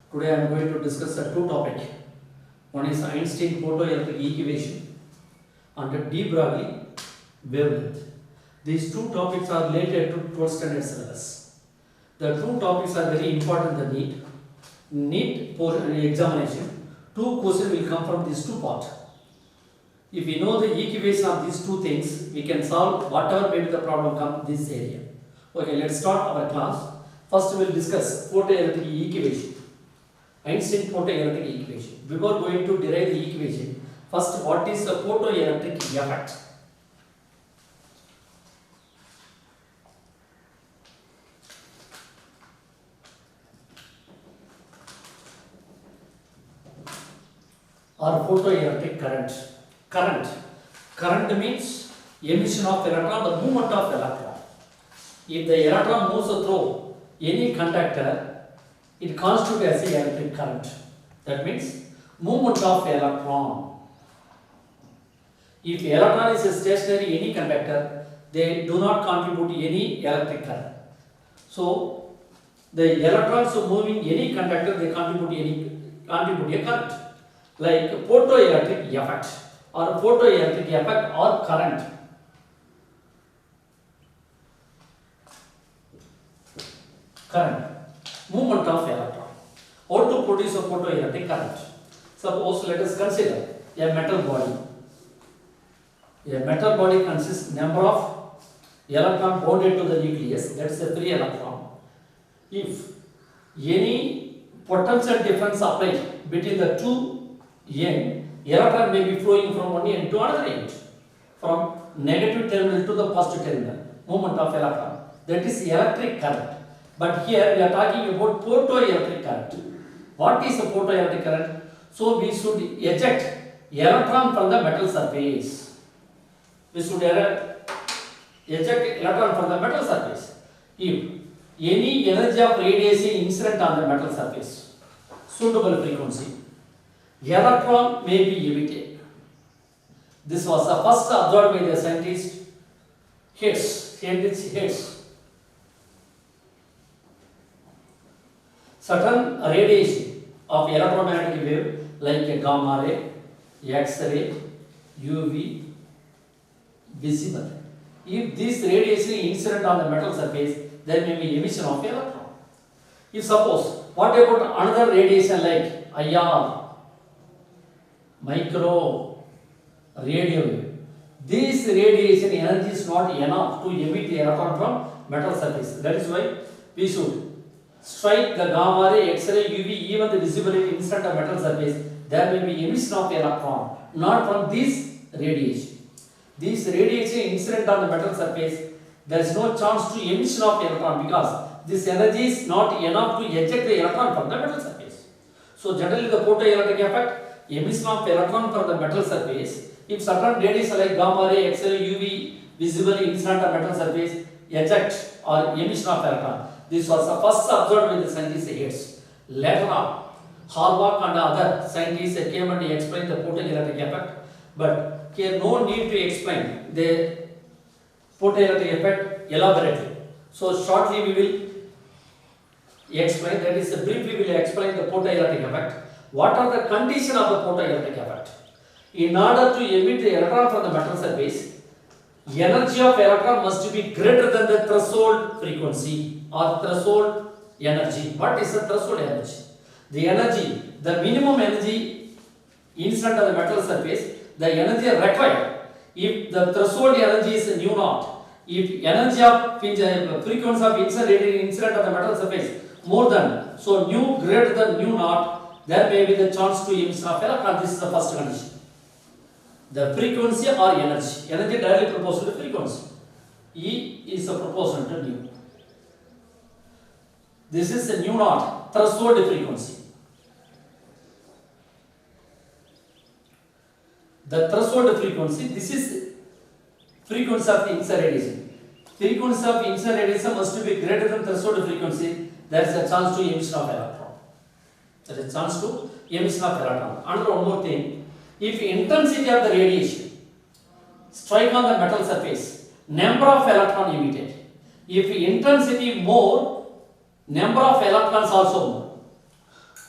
Today I am going to discuss two topics. One is Einstein photoelectric equation and de Broglie wavelength. These two topics are related to 12th standard syllabus. The two topics are very important in the NEET examination. Two questions will come from these two parts. If we know the equation of these two things, we can solve whatever may be the problem come this area. Okay, let's start our class. First we will discuss photoelectric equation. Einstein photoelectric equation. Before going to derive the equation, first what is the photoelectric effect? Or photoelectric current. Current means emission of electron, the movement of electron. If the electron moves through any conductor, it constitutes as a electric current. That means movement of electron. If electron is stationary any conductor, they do not contribute any electric current. So the electrons moving any conductor, they contribute a current. Like photoelectric effect or photoelectric effect or current. Movement of electron. How to produce a photoelectric current? Suppose let us consider a metal body. A metal body consists number of electron bonded to the nucleus, that is a free electron. If any potential difference applied between the two ends, electron may be flowing from one end to another end, from negative terminal to the positive terminal, movement of electron. That is electric current. But here we are talking about photoelectric current. What is a photoelectric current? So we should eject electron from the metal surface. We should eject electron from the metal surface. If any energy of radiation incident on the metal surface, suitable frequency, electron may be emitted. This was the first observed by the scientist Hertz. Certain radiation of electromagnetic wave like gamma ray, X-ray, UV, visible. If this radiation is incident on the metal surface, there may be emission of electron. If suppose, what about another radiation like IR, micro, radio wave? This radiation energy is not enough to emit the electron from metal surface. That is why we should strike the gamma ray, X-ray, UV, even the visibility instant of metal surface, there may be emission of electron, not from this radiation. This radiation incident on the metal surface, there is no chance to emission of electron because this energy is not enough to eject the electron from the metal surface. So generally the photoelectric effect, emission of electron from the metal surface, if certain radiation like gamma ray, X-ray, UV, visibly incident on metal surface, eject or emission of electron. This was the first observed by the scientist Hertz. Later on, Halbach and other scientists came and explained the photoelectric effect. But here no need to explain the photoelectric effect elaborately. So shortly we will explain, that is briefly we will explain the photoelectric effect. What are the conditions of the photoelectric effect? In order to emit the electron from the metal surface, energy of electron must be greater than the threshold frequency or threshold energy. What is the threshold energy? The energy, the minimum energy incident on the metal surface, the energy required. If the threshold energy is nu naught, if energy of frequency of incident on the metal surface more than, so nu greater than nu naught, there may be the chance to emission of electron. This is the first condition. The frequency or energy. Energy directly proportional to frequency. E is the proportional to nu. This is the nu naught, threshold frequency. The threshold frequency, this is frequency of the inside radiation. Frequency of inside radiation must be greater than threshold frequency. There is a chance to emission of electron. There is a chance to emission of electron. And one more thing, if intensity of the radiation strike on the metal surface, number of electron emitted. If intensity more, number of electrons also more.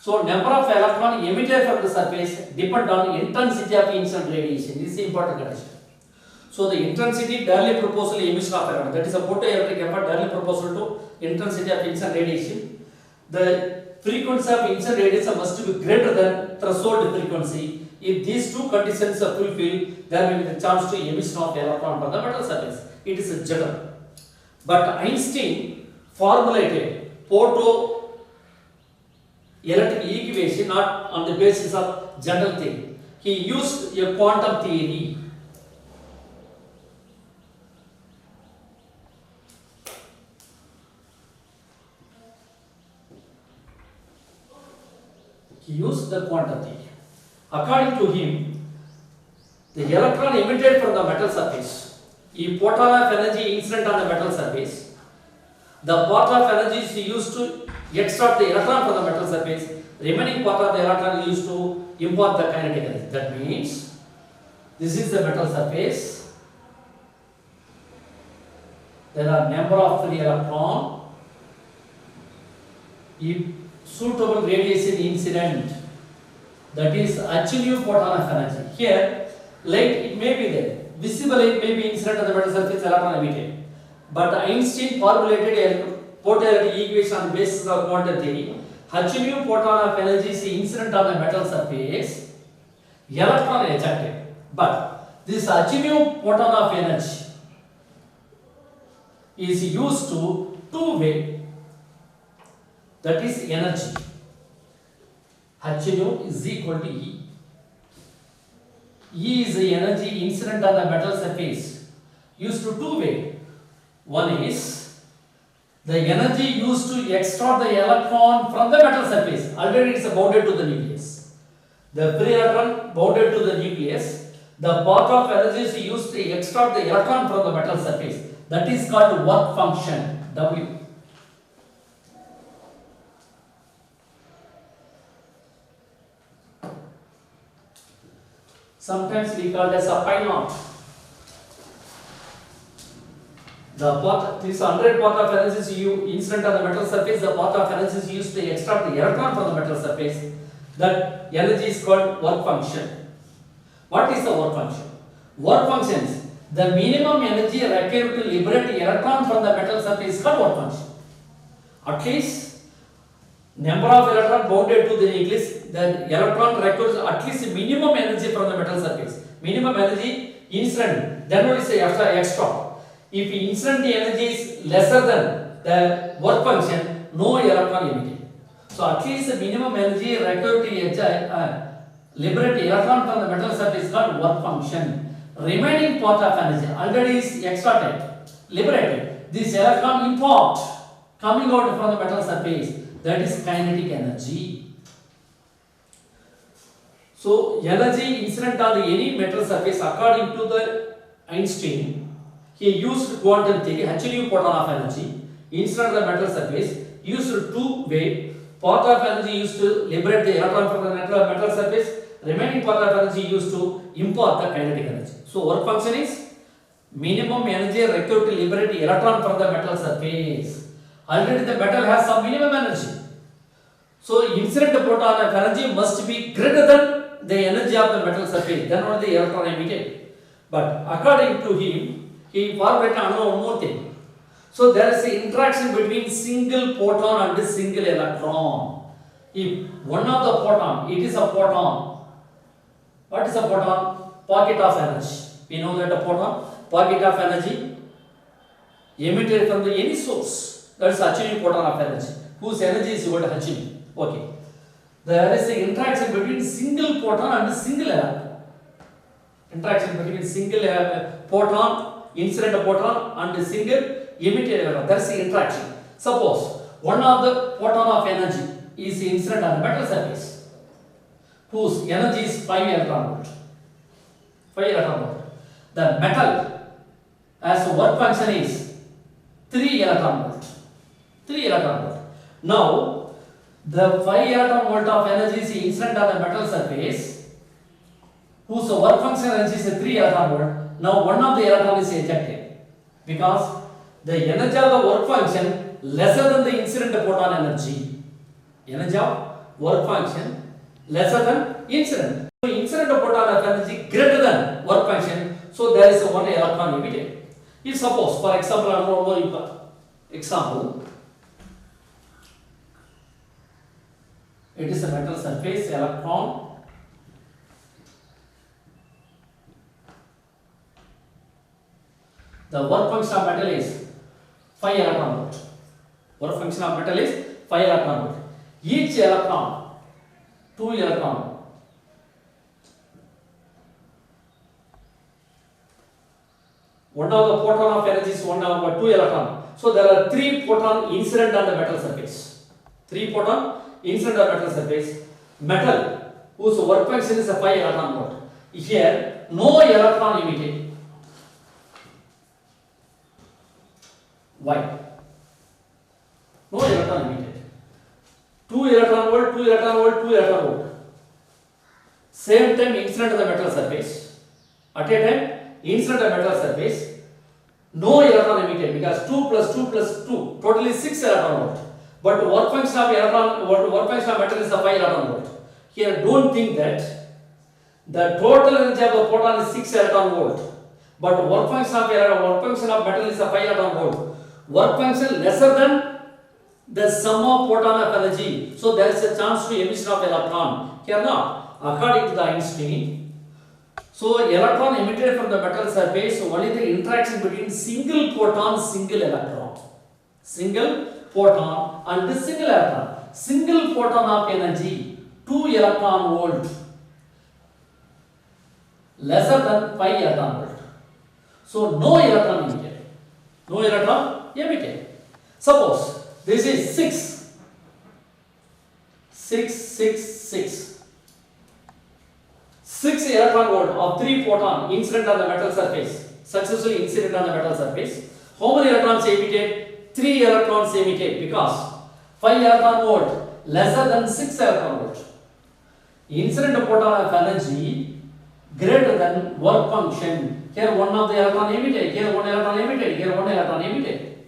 So number of electron emitted from the surface depend on intensity of incident radiation. This is important condition. So the intensity directly proportional to emission of electron. That is a photoelectric effect directly proportional to intensity of incident radiation. The frequency of incident radiation must be greater than threshold frequency. If these two conditions are fulfilled, there will be the chance to emission of electron from the metal surface. It is a general. But Einstein formulated photoelectric equation not on the basis of general theory. He used a quantum theory. He used the quantum theory. According to him, the electron emitted from the metal surface, if photon of energy incident on the metal surface, the part of energy is used to extract the electron from the metal surface, remaining part of the electron is used to impart the kinetic energy. That means, this is the metal surface. There are number of free electron. If suitable radiation incident, that is achieve photon of energy. Here, light it may be there, visible light may be incident on the metal surface, electron emitted. But Einstein formulated a photoelectric equation on the basis of quantum theory. Achieve photon of energy is incident on the metal surface, electron ejected. But this achieve photon of energy is used to two-way, that is energy. H nu is equal to E. E is the energy incident on the metal surface used to two-way. One is the energy used to extract the electron from the metal surface. Already it is bounded to the nucleus. The free electron bounded to the nucleus. The part of energy is used to extract the electron from the metal surface. That is called work function, W. Sometimes we call it as a pi naught. The part, this 100 part of energy is incident on the metal surface. The part of energy is used to extract the electron from the metal surface. That energy is called work function. What is the work function? Work functions, the minimum energy required to liberate the electron from the metal surface is called work function. At least number of electron bounded to the nucleus, the electron requires at least minimum energy from the metal surface. Minimum energy incident, then what is the extra? If incident energy is lesser than the work function, no electron emitted. So at least the minimum energy required to liberate electron from the metal surface is called work function. Remaining part of energy already is extracted, liberated. This electron import coming out from the metal surface, that is kinetic energy. So energy incident on the any metal surface according to the Einstein, he used quantum theory, H photon of energy incident on the metal surface, used two-way, part of energy used to liberate the electron from the metal surface, remaining part of energy used to impart the kinetic energy. So work function is minimum energy required to liberate the electron from the metal surface. Already the metal has some minimum energy. So incident photon of energy must be greater than the energy of the metal surface, then only the electron emitted. But according to him, he formulated another one more thing. So there is an interaction between single photon and single electron. If one of the photon, it is a photon. What is a photon? Pocket of energy. We know that a photon, pocket of energy emitted from the any source. That is achieving photon of energy, whose energy is equal to h. Okay. There is an interaction between single photon and single electron. Interaction between single photon, incident photon and single emitted electron. There is an interaction. Suppose one of the photon of energy is incident on the metal surface, whose energy is 5 electron volt. 5 electron volt. The metal as a work function is 3 electron volt. 3 electron volt. Now, the 5 electron volt of energy is incident on the metal surface, whose work function energy is 3 electron volt. Now, one of the electron is ejected because the energy of the work function lesser than the incident photon energy. Energy of work function lesser than incident. So incident photon of energy greater than work function. So there is one electron emitted. If suppose, for example, one more example, it is a metal surface, electron. The work function of metal is 5 electron volt. Work function of metal is 5 electron volt. Each electron, 2 electron. One of the photon of energy is 1 over 2 electron. So there are 3 photon incident on the metal surface. 3 photon incident on metal surface. Metal whose work function is a 5 electron volt. Here no electron emitted. Why? No electron emitted. 2 electron volt, 2 electron volt, 2 electron volt. Same time incident on the metal surface. At a time incident on the metal surface, no electron emitted because 2 plus 2 plus 2, totally 6 electron volt. But work function of electron, work function of metal is a 5 electron volt. Here don't think that the total energy of the photon is 6 electron volt. But work function of metal is a 5 electron volt. Work function lesser than the sum of photon of energy. So there is a chance to emission of electron. Here not. According to the Einstein, so electron emitted from the metal surface, so only the interaction between single photon, single electron. Single photon and this single electron. Single photon of energy, 2 electron volt. Lesser than 5 electron volt. So no electron emitted. No electron emitted. Suppose this is 6, 6, 6, 6. 6 electron volt of 3 photon incident on the metal surface, successfully incident on the metal surface. How many electrons emitted? 3 electrons emitted because 5 electron volt lesser than 6 electron volt. Incident photon of energy greater than work function. Here one of the electron emitted, here one electron emitted, here one electron emitted.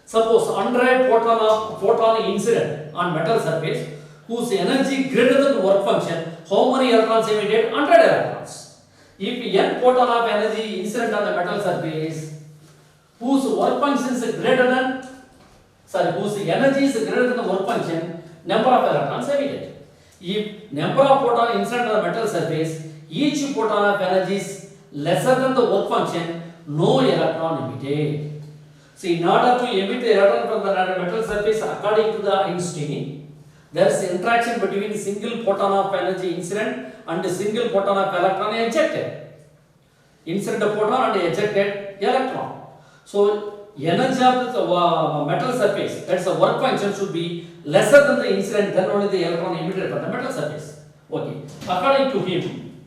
Suppose 100 photon incident on metal surface whose energy greater than work function, how many electrons emitted? 100 electrons. If n photon of energy incident on the metal surface whose work function is greater than, whose energy is greater than the work function, number of electrons emitted. If number of photon incident on the metal surface, each photon of energy is lesser than the work function, no electron emitted. So in order to emit the electron from the metal surface, according to the Einstein, there is interaction between single photon of energy incident and single photon of electron ejected. Incident photon and ejected electron. So energy of the metal surface, that's the work function, should be lesser than the incident, then only the electron emitted from the metal surface. Okay. According to him,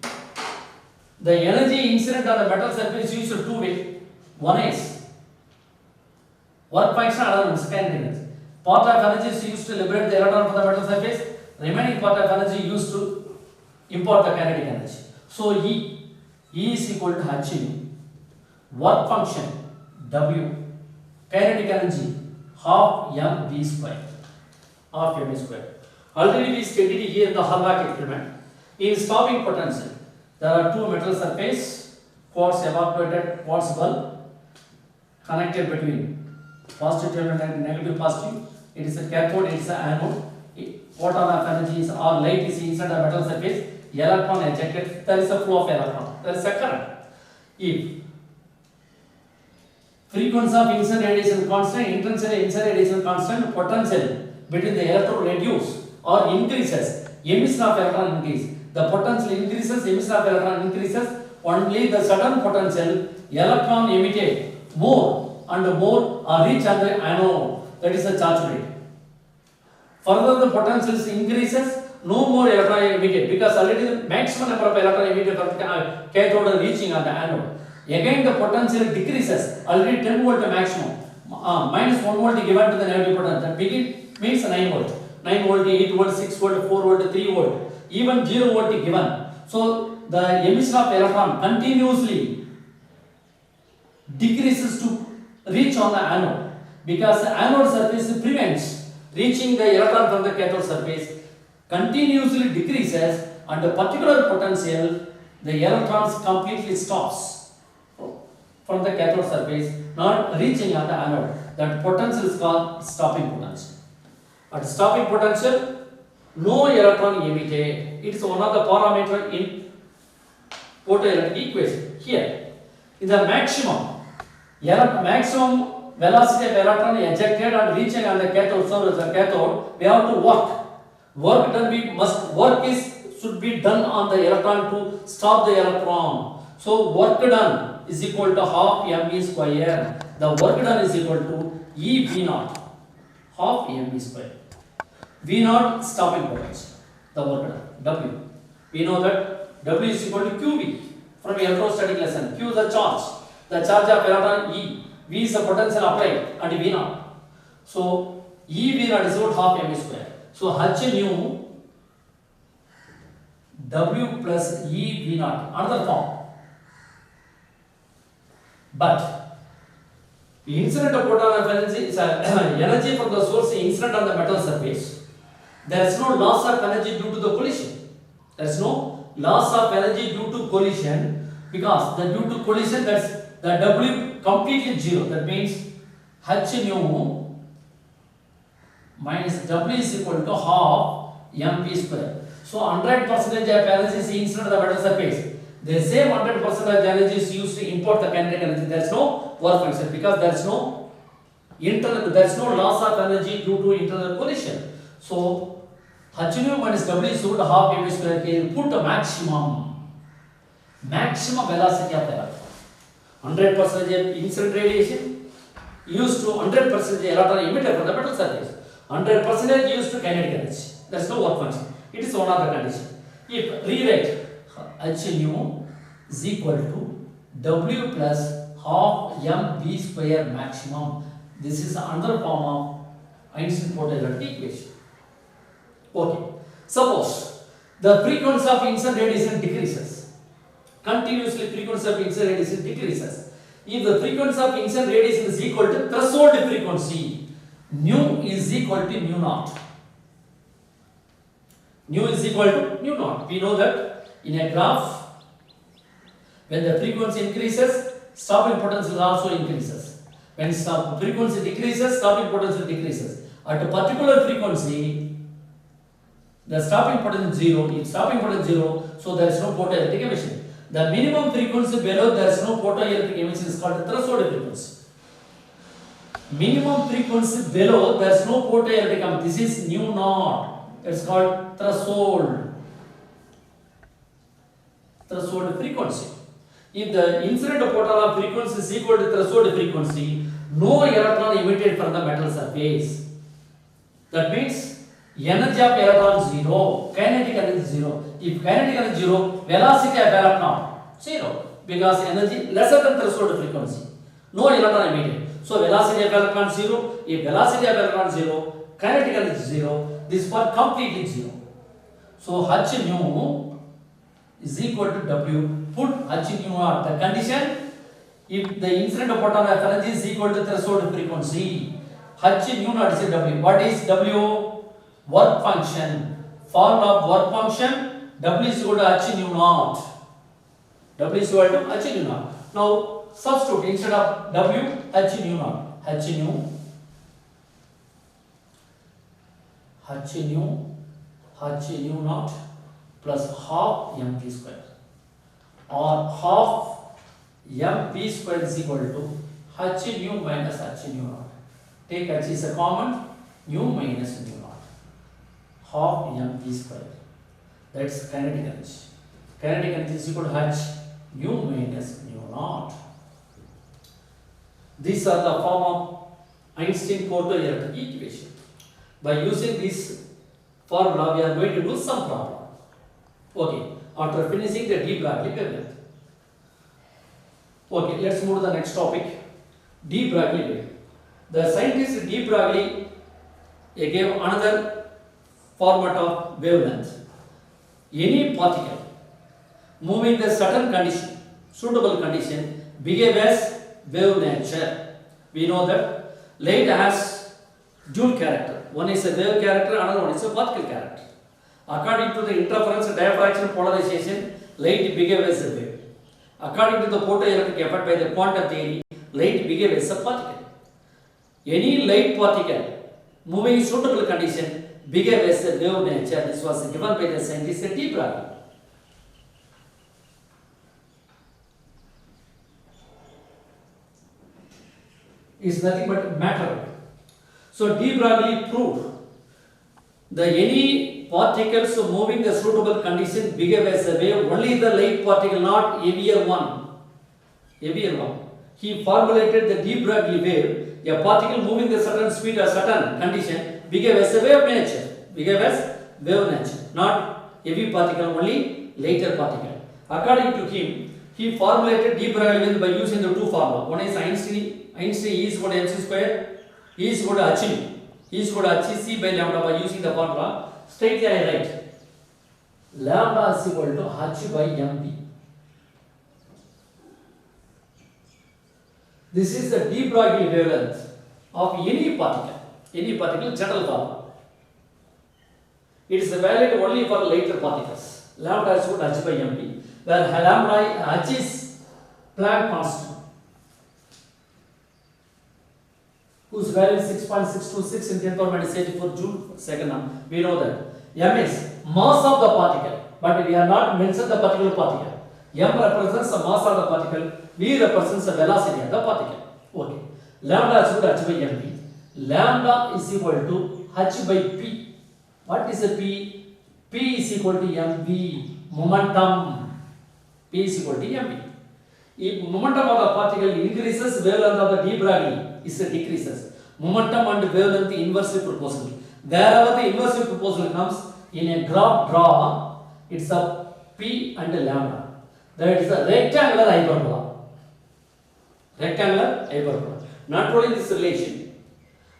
the energy incident on the metal surface is used two ways. One is work function, another one is kinetic energy. Part of energy is used to liberate the electron from the metal surface. Remaining part of energy used to impart the kinetic energy. So E is equal to H, work function W, kinetic energy half m v square, half m square. Already we studied here in the Harnack experiment. In stopping potential, there are two metal surface, quartz evaporated quartz bulb connected between positive terminal and negative positive. It is a cathode, it is an anode. Photon of energy is, or light is inside the metal surface. Electron ejected. There is a flow of electron. There is a current. If frequency of incident radiation constant, intensity incident radiation constant, potential between the electron reduce or increases, emission of electron increase. The potential increases, emission of electron increases. Only the sudden potential electron emitted more and more are reach on the anode. That is the charge rate. Further the potential increases, no more electron emitted because already the maximum number of electron emitted from the cathode are reaching on the anode. Again the potential decreases, already 10 volt maximum. Minus 1 volt given to the negative potential. Begin means 9 volt. 9 volt, 8 volt, 6 volt, 4 volt, 3 volt. Even 0 volt given. So the emission of electron continuously decreases to reach on the anode because the anode surface prevents reaching the electron from the cathode surface. continuously decreases and a particular potential, the electrons completely stops from the cathode surface, not reaching at the anode. That potential is called stopping potential. At stopping potential, no electron emitted. It is one of the parameters in photoelectric equation. Here, in the maximum velocity of electron ejected and reaching on the cathode surface, the cathode, we have to work. Work done, should be done on the electron to stop the electron. So work done is equal to half mv square. The work done is equal to E V naught, half mv square. V naught stopping potential, the work done, W. We know that W is equal to QV from electrostatic lesson. Q is the charge of electron, E. V is the potential applied, and V naught. So E V naught is equal to half mv square. So H nu W plus E V naught, another form. But incident of photon of energy is energy from the source incident on the metal surface. There is no loss of energy due to the collision. There is no loss of energy due to collision, because due to collision, that's the W completely zero. That means H nu minus W is equal to half mv square. So 100% of energy is incident on the metal surface. The same 100% of energy is used to import the kinetic energy. There is no work function, because there is no loss of energy due to internal collision. So H nu minus W is equal to half mv square. Here put a maximum velocity of the electron. 100% incident radiation used to 100% electron emitted from the metal surface. 100% used to kinetic energy. There is no work function. It is one of the conditions. If rewrite H nu is equal to W plus half mv square maximum. This is another form of Einstein photoelectric equation. Okay. Suppose the frequency of incident radiation decreases. Continuously frequency of incident radiation decreases. If the frequency of incident radiation is equal to threshold frequency, nu is equal to mu naught. Nu is equal to mu naught. We know that in a graph, when the frequency increases, stopping potential also increases. When frequency decreases, stopping potential decreases. At a particular frequency, the stopping potential is zero. If stopping potential is zero, so there is no photoelectric emission. The minimum frequency below there is no photoelectric emission is called the threshold frequency. Minimum frequency below there is no photoelectric emission. This is nu naught. It's called threshold frequency. If the incident photon frequency is equal to threshold frequency, no electron emitted from the metal surface. That means energy of electron zero, kinetic energy zero. If kinetic energy zero, velocity of electron zero, because energy lesser than threshold frequency. No electron emitted. So velocity of electron zero. If velocity of electron zero, kinetic energy zero. This one completely zero. So H nu is equal to W. Put H nu at the condition if the incident photon of energy is equal to threshold frequency. H nu naught is W. What is W? Work function. Formula of work function. W is equal to H nu naught. W is equal to H nu naught. Now substitute instead of W, H nu naught. H nu naught plus half mv square, or half mv square is equal to H nu minus H nu naught. Take H is a common, nu minus nu naught. Half mv square. That's kinetic energy. Kinetic energy is equal to H nu minus nu naught. These are the form of Einstein photoelectric equation. By using this formula, we are going to do some problem. Okay, after finishing the de Broglie wavelength. Okay, let's move to the next topic. De Broglie wave. The scientist de Broglie gave another format of wavelength. Any particle moving the certain condition, suitable condition, behave as wave nature. We know that light has dual character. One is a wave character, another one is a particle character. According to the interference, diffraction, polarization, light behaves as a wave. According to the photoelectric effect by the quantum theory, light behaves as a particle. Any light particle moving in suitable condition behaves as a wave nature. This was given by the scientist de Broglie. Is nothing but matter. So de Broglie proved that any particles moving in a suitable condition behave as a wave. Only the light particle, not heavier one. Heavier one. He formulated the de Broglie wave. A particle moving at a certain speed or certain condition behave as a wave nature. Behave as wave nature. Not heavy particle, only lighter particle. According to him, he formulated de Broglie wave by using the two formula. One is Einstein E is equal to mc square, E is equal to h. E is equal to h c by lambda by using the formula. Straightly I write lambda is equal to h by mv. This is the de Broglie wavelength of any particle general formula. It is valid only for lighter particles. Lambda is equal to h by mv, where lambda h is Planck constant, whose value is 6.626 in 10 power minus 84 joule second. We know that m is mass of the particle, but we are not mentioned the particular particle. M represents the mass of the particle, V represents the velocity of the particle. Okay. Lambda is equal to h by mv. Lambda is equal to h by p. What is a p? P is equal to mv, momentum. P is equal to mv. If momentum of the particle increases, wavelength of the de Broglie is decreases. Momentum and wavelength inversely proportional. Wherever the inversely proportional comes in a graph draw, it's a p and a lambda. That is a rectangular hyperbola. Rectangular hyperbola. Not only this relation,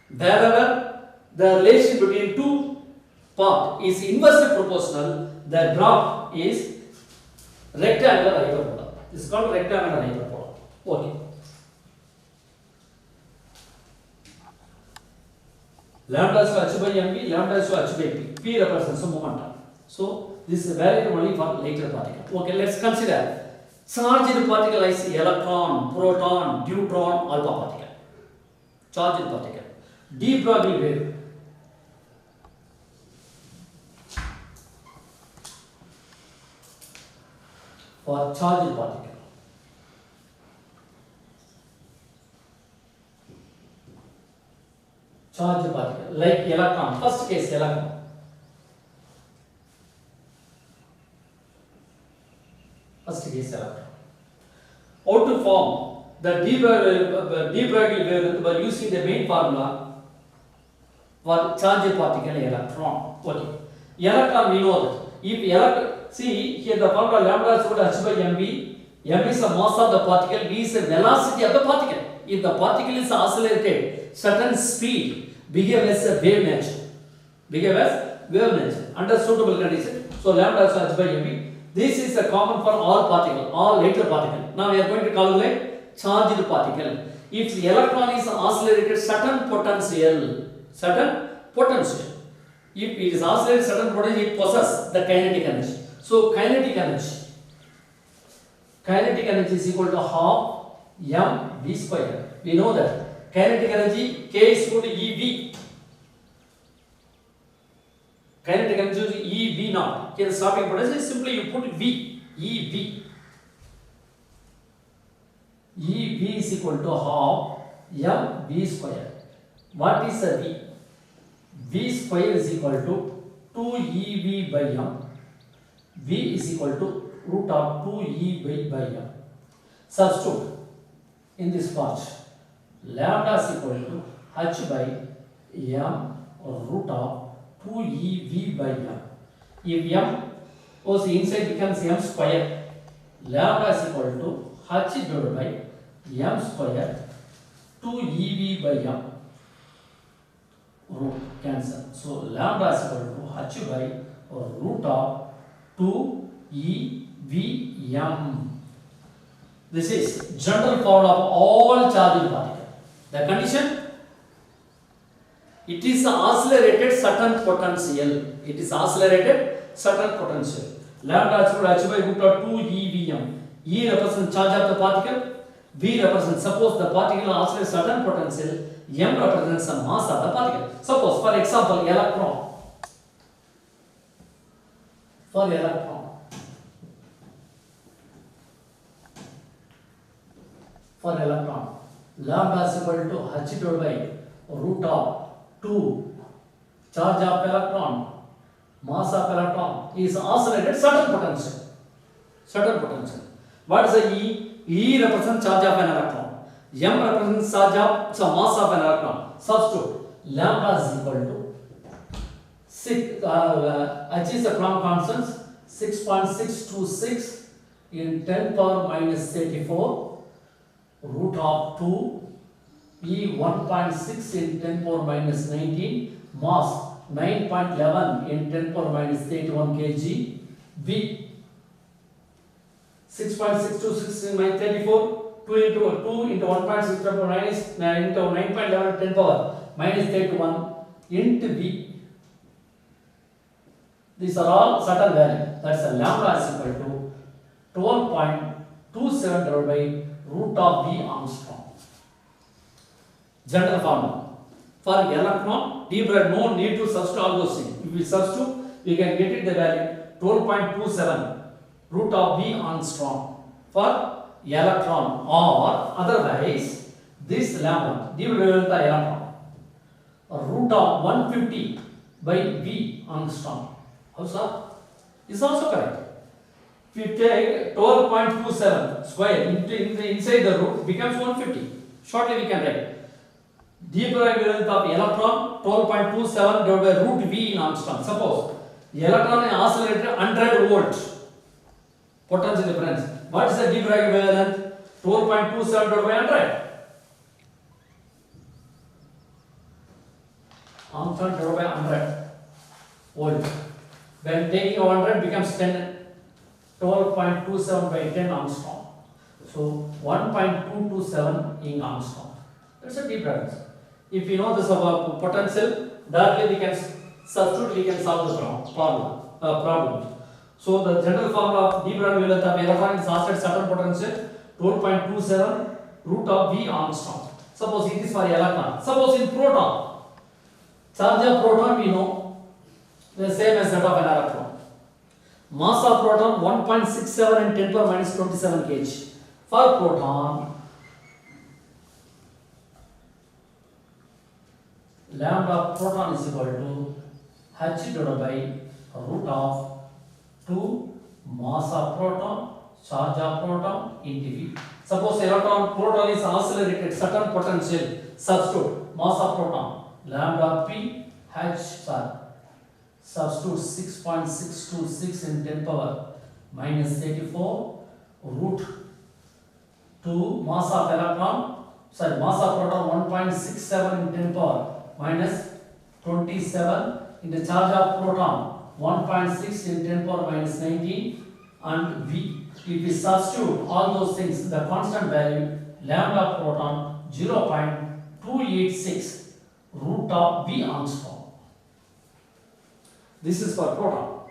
wherever the relation between two parts is inversely proportional, the graph is rectangular hyperbola. This is called rectangular hyperbola. Okay. Lambda is h by mv, lambda is h by p. P represents the momentum. So this is valid only for lighter particle. Okay, let's consider charged particle is electron, proton, deuteron, alpha particle. Charged particle. De Broglie wave. For charged particle. Charged particle like electron. First case electron. First case electron. How to form the de Broglie wavelength by using the main formula for charged particle electron. Okay. Electron we know that. If electron, see here the formula lambda is equal to h by mv. M is the mass of the particle, V is the velocity of the particle. If the particle is oscillated certain speed, behave as a wave nature. Behave as wave nature under suitable condition. So lambda is h by mv. This is a common for all particle, all lighter particle. Now we are going to calculate charged particle. If the electron is oscillated certain potential, if it is oscillated certain potential, it possesses the kinetic energy. So kinetic energy is equal to half m v square. We know that kinetic energy K is equal to eV. Kinetic energy is eV naught. Here the stopping potential is simply you put V. eV. eV is equal to half m v square. What is the V? V square is equal to 2eV by m. V is equal to root of 2e by m. Substitute in this part. Lambda is equal to h by m root of 2eV by m. If m goes inside becomes m square, lambda is equal to h divided by m square 2eV by m. Root cancel. So lambda is equal to h by root of 2eVm. This is general formula of all charged particles. The condition, it is accelerated certain potential. It is accelerated certain potential. Lambda is equal to h by root of 2 EVM. E represents charge of the particle. V represents, suppose the particle also has certain potential. M represents the mass of the particle. Suppose, for example, electron. For electron, lambda is equal to h divided by root of 2 charge of electron, mass of electron is oscillated certain potential. Certain potential. What is the E? E represents charge of an electron. M represents charge of mass of an electron. Substitute. Lambda is equal to 6. H is the Planck constant. 6.626 in 10 power minus 34 root of 2 E 1.6 in 10 power minus 19 mass 9.11 in 10 power minus 31 kg. V 6.626 in minus 34 2 into 1.6 minus 9 into 9.11 10 power minus 31 into V. These are all certain value. That's a lambda is equal to 12.27 divided by root of V Armstrong. General formula. For electron, d Broglie, no need to substitute all those things. If we substitute, we can get it the value 12.27 root of V Armstrong for electron, or otherwise this lambda d Broglie the electron root of 150 by V Armstrong. How sir? Is also correct. If you take 12.27 square inside the root becomes 150. Shortly we can write d Broglie of electron 12.27 divided by root V in Armstrong. Suppose the electron is oscillated 100 volts. Potential difference. What is the d Broglie wavelength? 12.27 divided by 100. Armstrong divided by 100 volt. When taking 100 becomes 10. 12.27 by 10 Armstrong. So 1.227 in Armstrong. That's a d Broglie. If you know this about potential, directly we can substitute, we can solve the problem. So the general formula of d Broglie wavelength of electron is oscillated certain potential 12.27 root of V Armstrong. Suppose it is for electron. Suppose in proton, charge of proton we know the same as that of an electron. Mass of proton 1.67 and 10 power minus 27 kg. For proton, lambda proton is equal to h divided by root of 2 mass of proton, charge of proton into V. Suppose electron proton is oscillated certain potential, substitute mass of proton lambda p h substitute 6.626 in 10 power minus 34 root 2 mass of electron, mass of proton 1.67 in 10 power minus 27 in the charge of proton 1.6 in 10 power minus 19 and V. If we substitute all those things, the constant value lambda proton 0.286 root of V Armstrong. This is for proton.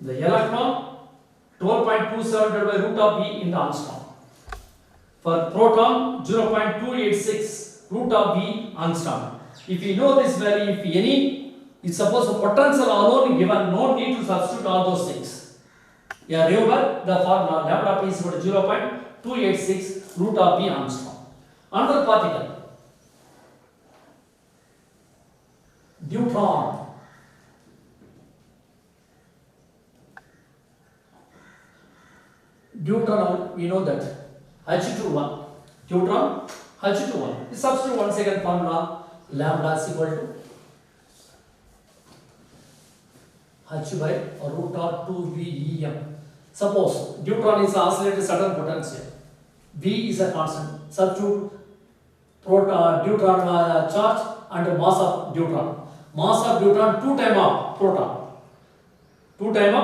The electron 12.27 divided by root of V in the Armstrong. For proton 0.286 root of V Armstrong. If you know this value, if any, it's suppose the potential alone given, no need to substitute all those things. Yeah, remember the formula lambda p is equal to 0.286 root of V Armstrong. Another particle, deuteron. Deuteron, we know that H21, deuteron H21. Substitute one second formula lambda is equal to H by root of 2VEM. Suppose deuteron is oscillated certain potential, V is a constant. Substitute deuteron charge and mass of deuteron. Mass of deuteron 2 times of proton. 2 times of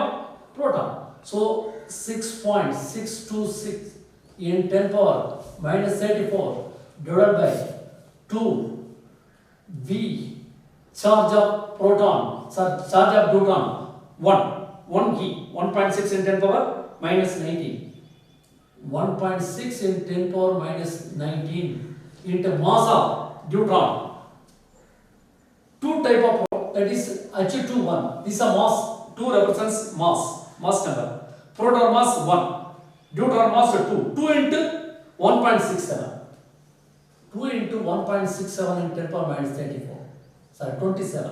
proton. So 6.626 in 10 power minus 34 divided by 2 V charge of proton, charge of deuteron 1. 1 E, 1.6 in 10 power minus 19. 1.6 in 10 power minus 19 into mass of deuteron. Two type of, that is H21. This is a mass. 2 represents mass number. Proton mass 1. Deuteron mass 2. 2 into 1.67. 2 into 1.67 in 10 power minus 34. Sorry, 27.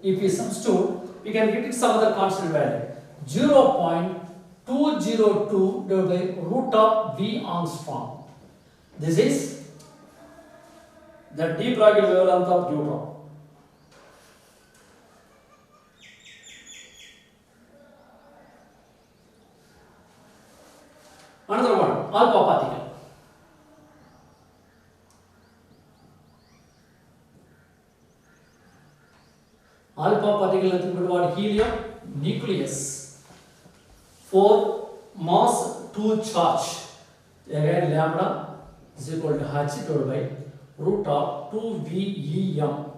If we substitute, we can get it some other constant value. 0.202 divided by root of V Armstrong. This is the de Broglie wavelength of deuteron. Another one, alpha particle. Alpha particle nothing but what? Helium nucleus. 4 mass 2 charge. Again lambda is equal to h divided by root of 2VEM.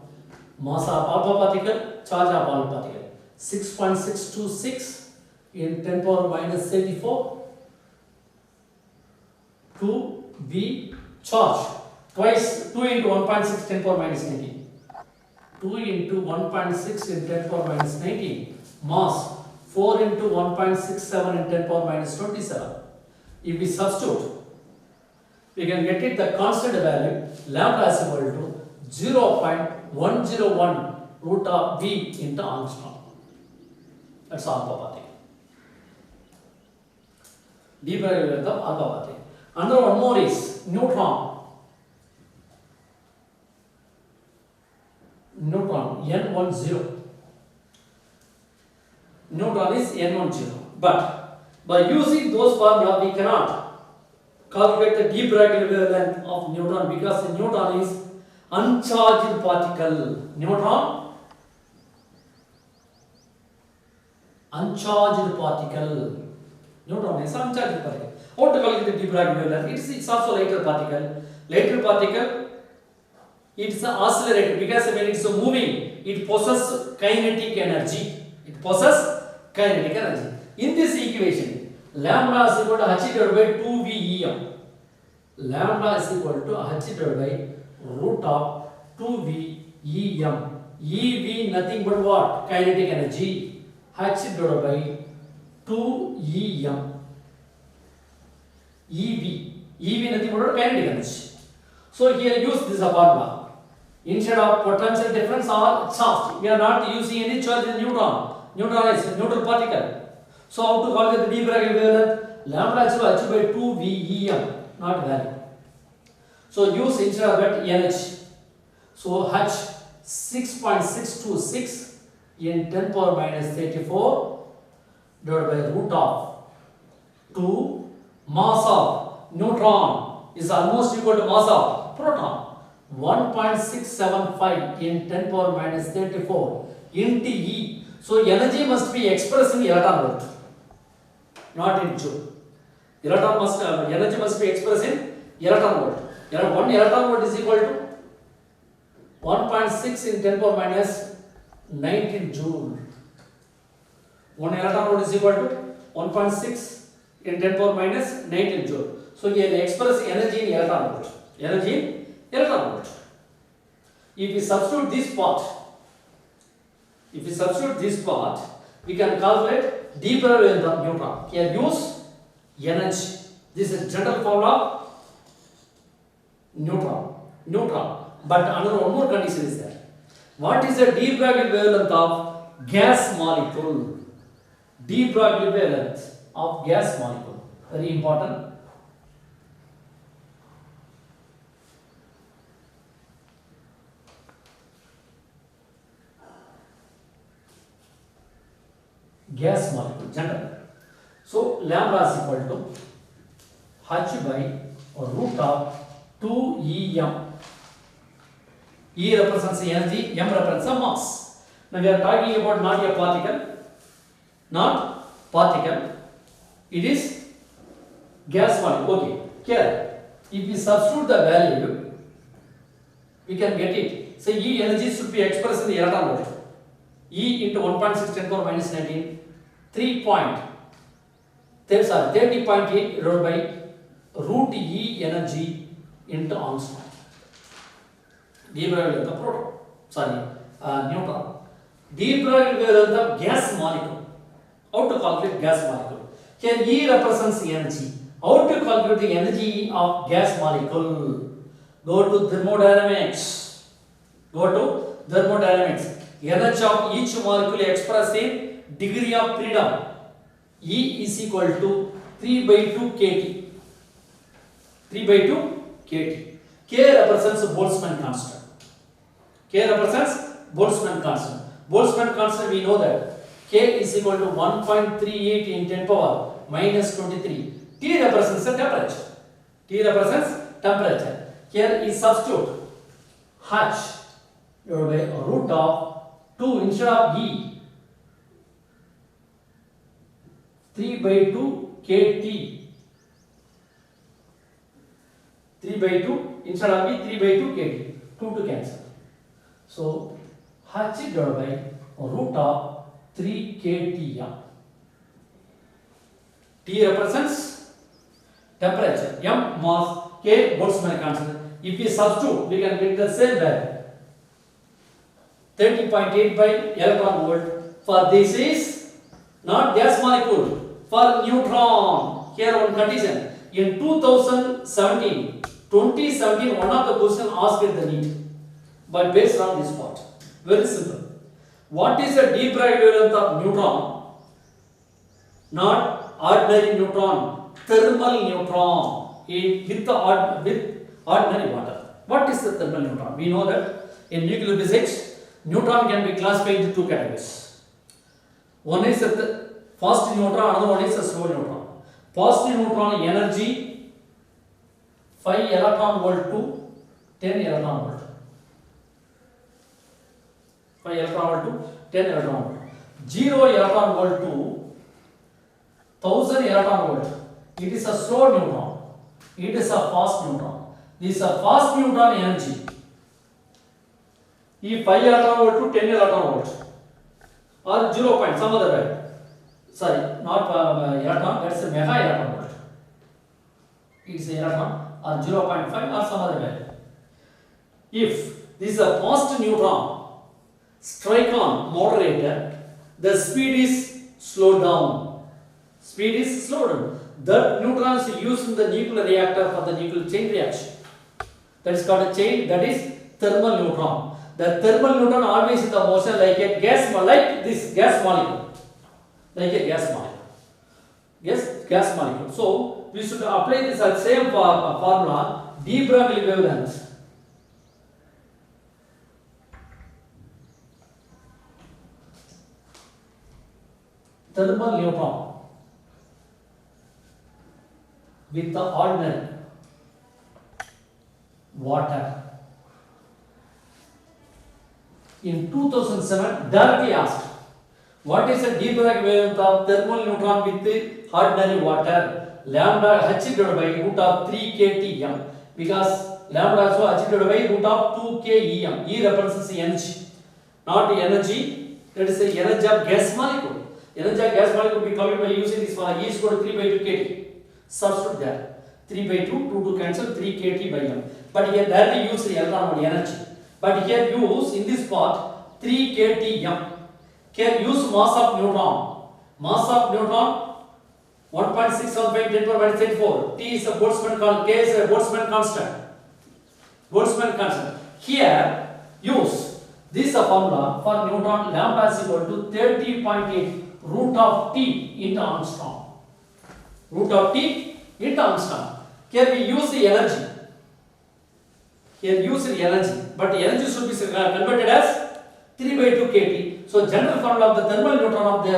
Mass of alpha particle, charge of alpha particle. 6.626 in 10 power minus 34. 2V charge. Twice 2 into 1.6 10 power minus 19. 2 into 1.6 in 10 power minus 19. Mass 4 into 1.67 in 10 power minus 27. If we substitute, we can get it the constant value lambda is equal to 0.101 root of V into Armstrong. That's alpha particle. De Broglie wavelength of alpha particle. Another one more is neutron. Neutron N10. Neutron is N10. But by using those formula, we cannot calculate the de Broglie wavelength of neutron because the neutron is uncharged particle. Neutron, uncharged particle. Neutron is uncharged particle. How to calculate the de Broglie wavelength? It's also lighter particle. Lighter particle, it's accelerated because when it's moving, it possesses kinetic energy. It possesses kinetic energy. In this equation, lambda is equal to h divided by 2VEM. Lambda is equal to h divided by root of 2VEM. EV nothing but what? Kinetic energy. H divided by 2EM. EV nothing but kinetic energy. So here use this formula. Instead of potential difference or charge, we are not using any charge in neutron. Neutron is a neutral particle. So how to calculate the de Broglie wavelength? Lambda is equal to by 2VEM, not value. So use instead of that NH. So H 6.626 in 10 power minus 34 divided by root of 2 mass of neutron is almost equal to mass of proton. 1.675 in 10 power minus 34 into E. So energy must be expressed in electron volt, not in joule. Energy must be expressed in electron volt. 1 electron volt is equal to 1.6 in 10 power minus 19 joule. 1 electron volt is equal to 1.6 in 10 power minus 19 joule. So here they express energy in electron volt. Energy in electron volt. If we substitute this part, we can calculate de Broglie wavelength of neutron. Here use energy. This is general formula neutron. But another one more condition is there. What is the de Broglie wavelength of gas molecule? De Broglie wavelength of gas molecule. Very important. Gas molecule, general. So lambda is equal to h by root of 2EM. E represents energy, M represents mass. Now we are talking about not a particle. It is gas molecule. Okay. Here, if we substitute the value, we can get it. So E energy should be expressed in the electron volt. E into 1.6 10 power minus 19 30.8 divided by root E energy into Armstrong. De Broglie is the proton. Sorry, neutron. De Broglie is the gas molecule. How to calculate gas molecule? Here E represents energy. How to calculate the energy of gas molecule? Go to thermodynamics. Energy of each molecule expressed in degree of freedom. E is equal to 3 by 2 kT. 3 by 2 kT. K represents Boltzmann constant. Boltzmann constant, we know that K is equal to 1.38 in 10 power minus 23. T represents the temperature. Here is substitute H divided by root of 2 instead of E. 3 by 2 kT. 3 by 2 instead of E, 3 by 2 kT. 2 to cancel. So H divided by root of 3 kT. T represents temperature. M mass. K Boltzmann constant. If we substitute, we can get the same value. 30.8 by electron volt. For this is not gas molecule. For neutron. Here one condition. In 2017, one of the questions asked at the NEET. But based on this part. Very simple. What is the de Broglie wavelength of neutron? Not ordinary neutron. Thermal neutron. With ordinary water. What is the thermal neutron? We know that in nuclear physics, neutron can be classified into two categories. One is the fast neutron, another one is the slow neutron. Fast neutron energy 5 electron volt to 10 electron volt. 5 electron volt to 10 electron volt. 0 electron volt to 1000 electron volt. It is a slow neutron. It is a fast neutron. This is a fast neutron energy. If 5 electron volt to 10 electron volt or 0 point some other value. Sorry, not electron, that's a mega electron volt. It is a electron or 0.5 or some other value. If this is a fast neutron, strike on moderator, the speed is slowed down. That neutrons are used in the nuclear reactor for the nuclear chain reaction. That is called a chain, that is thermal neutron. The thermal neutron always in the motion like a gas, like this gas molecule. Like a gas molecule. Yes, gas molecule. So, we should apply this same formula, de Broglie wavelength. Thermal neutron with the ordinary water. In 2007, directly asked, what is the de Broglie wavelength of thermal neutron with the ordinary water? Lambda H divided by root of 3 kTm, because lambda also H divided by root of 2 kEm. E represents energy, not energy, that is the energy of gas molecule. Energy of gas molecule will be calculated by using this formula. E is equal to 3 by 2 kT. Substitute there. 3 by 2, 2 to cancel, 3 kT by m. But here directly use the electron volt energy. But here use in this part 3 kTm. Here use mass of neutron. Mass of neutron 1.615 10 to the minus 34. T is a Boltzmann constant. K is a Boltzmann constant. Here use this formula for neutron. Lambda is equal to 30.8 root of T into Armstrong. Root of T into Armstrong. Here we use the energy. But the energy should be converted as 3 by 2 kT. So general formula of the thermal neutron of the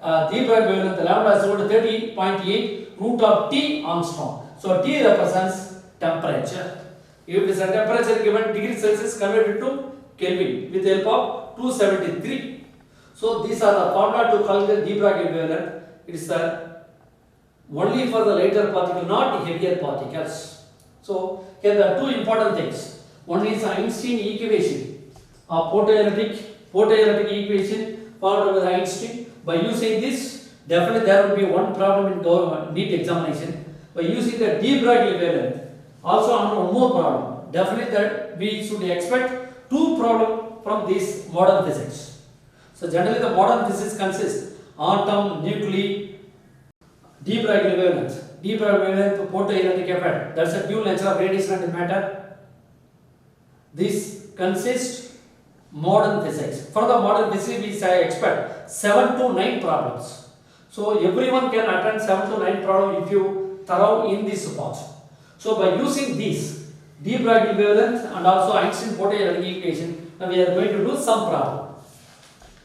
de Broglie wavelength, the lambda is equal to 30.8 root of T Armstrong. So T represents temperature. If it is a temperature given degree Celsius converted to Kelvin with the help of 273. So these are the formula to calculate de Broglie wavelength. It is only for the lighter particle, not heavier particles. So here there are two important things. One is Einstein equation, a photoelectric equation followed by Einstein. By using this, Definitely there will be one problem in government NEET examination by using the de Broglie wavelength. Also on one more problem. Definitely that we should expect two problems from this modern physics. So generally the modern physics consists atom, nuclei, de Broglie wavelength. De Broglie wavelength photoelectric effect. That's a dual nature of radiation and matter. This consists modern physics. For the modern physics, we expect 7 to 9 problems. So everyone can attend 7 to 9 problems if you thorough in this part. So by using these de Broglie wavelength and also Einstein photoelectric equation, now we are going to do some problem.